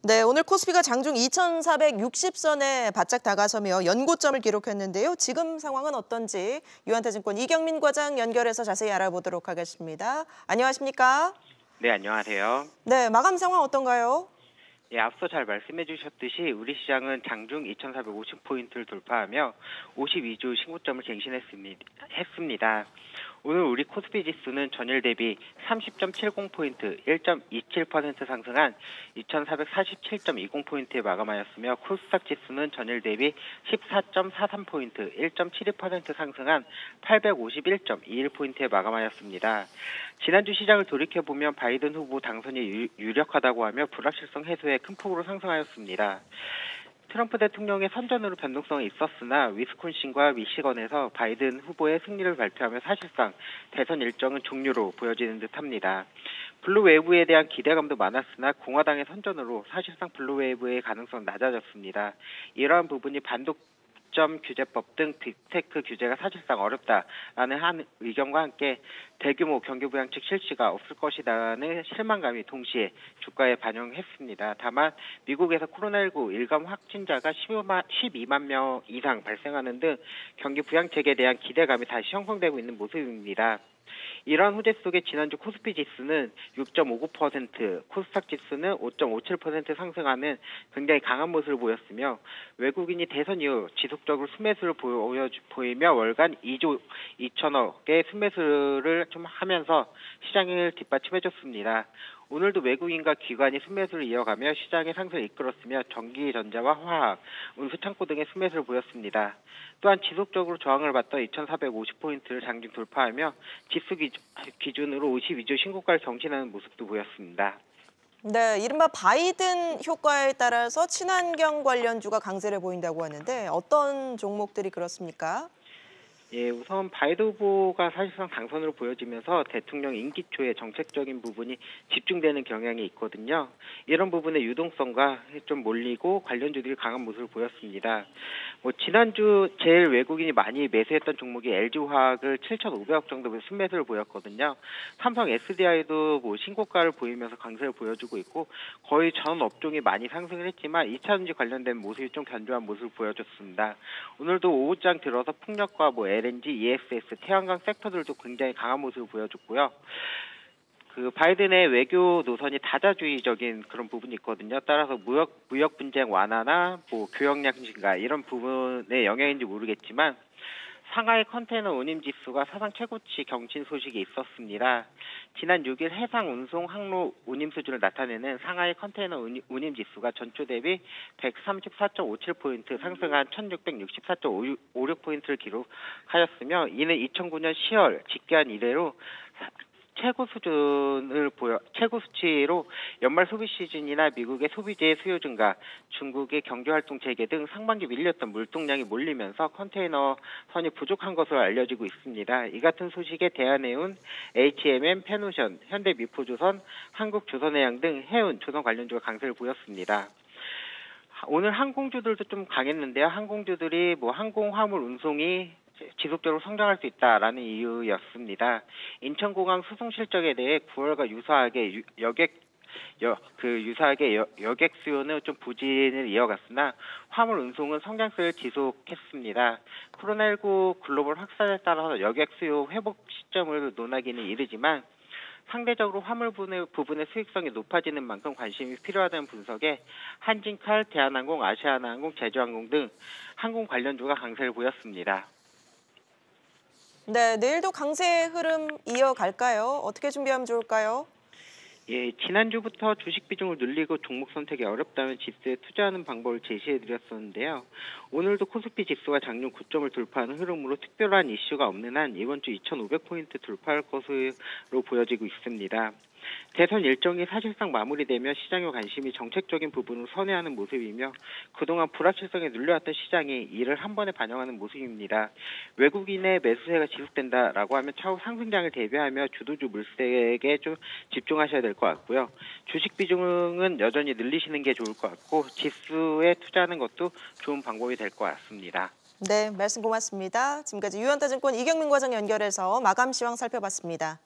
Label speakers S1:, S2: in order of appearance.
S1: 네, 오늘 코스피가 장중 2,460선에 바짝 다가서며 연고점을 기록했는데요. 지금 상황은 어떤지 유한타증권 이경민 과장 연결해서 자세히 알아보도록 하겠습니다. 안녕하십니까?
S2: 네, 안녕하세요.
S1: 네, 마감 상황 어떤가요?
S2: 예, 앞서 잘 말씀해 주셨듯이 우리 시장은 장중 2,450포인트를 돌파하며 52주 신고점을 갱신했습니다. 오늘 우리 코스피 지수는 전일 대비 30.70포인트, 1.27% 상승한 2,447.20포인트에 마감하였으며 코스닥 지수는 전일 대비 14.43포인트, 1.72% 상승한 851.21포인트에 마감하였습니다. 지난주 시장을 돌이켜보면 바이든 후보 당선이 유력하다고 하며 불확실성 해소에 큰 폭으로 상승하였습니다. 트럼프 대통령의 선전으로 변동성이 있었으나 위스콘신과 미시건에서 바이든 후보의 승리를 발표하며 사실상 대선 일정은 종료로 보여지는 듯합니다. 블루웨이브에 대한 기대감도 많았으나 공화당의 선전으로 사실상 블루웨이브의 가능성은 낮아졌습니다. 이러한 부분이 반독점 규제법 등 빅테크 규제가 사실상 어렵다라는 한 의견과 함께 대규모 경기부양책 실시가 없을 것이라는 실망감이 동시에 주가에 반영했습니다. 다만 미국에서 코로나19 일감 확진자가 12만 명 이상 발생하는 등 경기 부양책에 대한 기대감이 다시 형성되고 있는 모습입니다. 이러한 호재 속에 지난주 코스피 지수는 6.59%, 코스닥 지수는 5.57% 상승하는 굉장히 강한 모습을 보였으며 외국인이 대선 이후 지속적으로 순매수를 보이며 월간 2조 2천억의 순매수를 좀 하면서 시장을 뒷받침해줬습니다. 오늘도 외국인과 기관이 순매수를 이어가며 시장의 상승을 이끌었으며 전기, 전자와 화학, 운수 창고 등의 순매수를 보였습니다. 또한 지속적으로 저항을 받던 2,450포인트를 장중 돌파하며 지수 기준으로 52주 신고가를 경신하는 모습도 보였습니다.
S1: 네, 이른바 바이든 효과에 따라서 친환경 관련주가 강세를 보인다고 하는데 어떤 종목들이 그렇습니까?
S2: 예, 우선 바이든 후보가 사실상 당선으로 보여지면서 대통령 임기 초에 정책적인 부분이 집중되는 경향이 있거든요. 이런 부분의 유동성과 좀 몰리고 관련주들이 강한 모습을 보였습니다. 지난주 제일 외국인이 많이 매수했던 종목이 LG화학을 7,500억 정도 순매수를 보였거든요. 삼성 SDI도 신고가를 보이면서 강세를 보여주고 있고 거의 전 업종이 많이 상승을 했지만 2차전지 관련된 모습이 좀 견조한 모습을 보여줬습니다. 오늘도 오후장 들어서 풍력과 LNG, ESS, 태양광 섹터들도 굉장히 강한 모습을 보여줬고요. 바이든의 외교 노선이 다자주의적인 그런 부분이 있거든요. 따라서 무역 분쟁 완화나 교역량 증가 이런 부분의 영향인지 모르겠지만 상하이 컨테이너 운임 지수가 사상 최고치 경신 소식이 있었습니다. 지난 6일 해상 운송 항로 운임 수준을 나타내는 상하이 컨테이너 운임 지수가 전주 대비 134.57포인트 상승한 1664.56포인트를 기록하였으며 이는 2009년 10월 집계한 이래로 최고 수치로 연말 소비 시즌이나 미국의 소비재의 수요 증가, 중국의 경제활동 재개 등 상반기 밀렸던 물동량이 몰리면서 컨테이너 선이 부족한 것으로 알려지고 있습니다. 이 같은 소식에 대한해운, HMM, 페노션, 현대미포조선, 한국조선해양 등 해운, 조선 관련주가 강세를 보였습니다. 오늘 항공주들도 좀 강했는데요. 항공주들이 항공 화물 운송이 지속적으로 성장할 수 있다라는 이유였습니다. 인천공항 수송 실적에 대해 9월과 유사하게 여객 수요는 좀 부진을 이어갔으나 화물 운송은 성장세를 지속했습니다. 코로나19 글로벌 확산에 따라서 여객 수요 회복 시점을 논하기는 이르지만 상대적으로 화물 부분의 수익성이 높아지는 만큼 관심이 필요하다는 분석에 한진칼, 대한항공, 아시아나항공, 제주항공 등 항공 관련주가 강세를 보였습니다.
S1: 네, 내일도 강세 흐름 이어갈까요? 어떻게 준비하면 좋을까요?
S2: 예, 지난주부터 주식 비중을 늘리고 종목 선택이 어렵다면 지수에 투자하는 방법을 제시해드렸었는데요. 오늘도 코스피 지수가 장중 고점을 돌파하는 흐름으로 특별한 이슈가 없는 한 이번 주 2,500포인트 돌파할 것으로 보여지고 있습니다. 대선 일정이 사실상 마무리되며 시장의 관심이 정책적인 부분을 선회하는 모습이며 그동안 불확실성에 눌려왔던 시장이 이를 한 번에 반영하는 모습입니다. 외국인의 매수세가 지속된다라고 하면 차후 상승장을 대비하며 주도주 물색에 좀 집중하셔야 될 것 같고요. 주식 비중은 여전히 늘리시는 게 좋을 것 같고 지수에 투자하는 것도 좋은 방법이 될 것 같습니다.
S1: 네, 말씀 고맙습니다. 지금까지 유한타증권 이경민 과장 연결해서 마감 시황 살펴봤습니다.